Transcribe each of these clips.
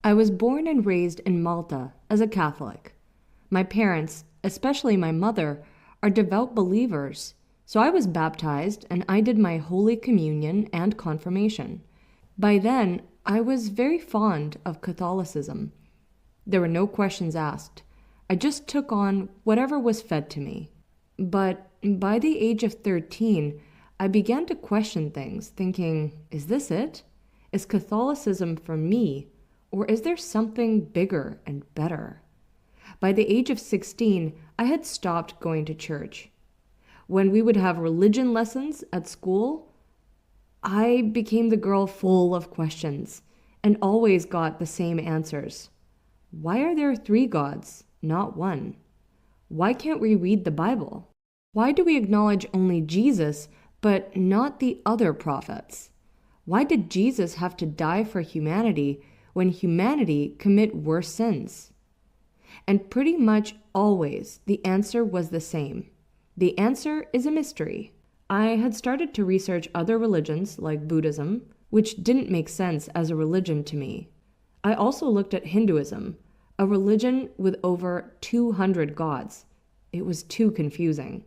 I was born and raised in Malta as a Catholic. My parents, especially my mother, are devout believers, so I was baptized and I did my Holy Communion and confirmation. By then, I was very fond of Catholicism. There were no questions asked. I just took on whatever was fed to me. But by the age of 13, I began to question things, thinking, is this it? Is Catholicism for me, or is there something bigger and better? By the age of 16, I had stopped going to church. When we would have religion lessons at school, I became the girl full of questions and always got the same answers. Why are there three gods, not one? Why can't we read the Bible? Why do we acknowledge only Jesus, but not the other prophets? Why did Jesus have to die for humanity when humanity commit worse sins? And pretty much always the answer was the same. The answer is a mystery. I had started to research other religions like Buddhism, which didn't make sense as a religion to me. I also looked at Hinduism, a religion with over 200 gods. It was too confusing.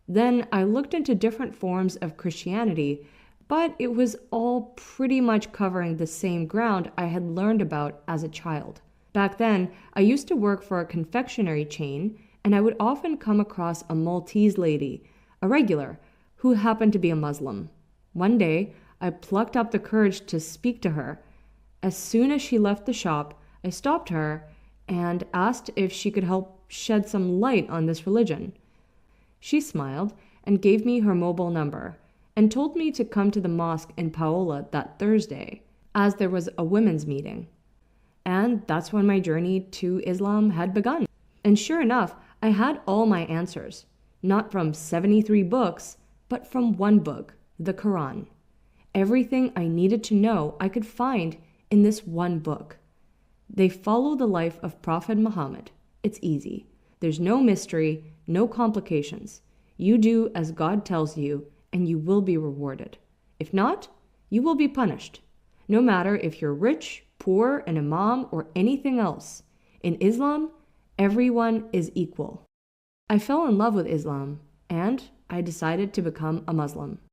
Then I looked into different forms of Christianity, but it was all pretty much covering the same ground I had learned about as a child. Back then, I used to work for a confectionery chain, and I would often come across a Maltese lady, a regular, who happened to be a Muslim. One day, I plucked up the courage to speak to her. As soon as she left the shop, I stopped her and asked if she could help shed some light on this religion. She smiled and gave me her mobile number and told me to come to the mosque in Paola that Thursday, as there was a women's meeting. And that's when my journey to Islam had begun. And sure enough, I had all my answers, not from 73 books, but from one book, the Quran. Everything I needed to know I could find in this one book. They follow the life of Prophet Muhammad. It's easy. There's no mystery, no complications. You do as God tells you, and you will be rewarded. If not, you will be punished. No matter if you're rich, poor, an imam, or anything else. In Islam, everyone is equal. I fell in love with Islam, and I decided to become a Muslim.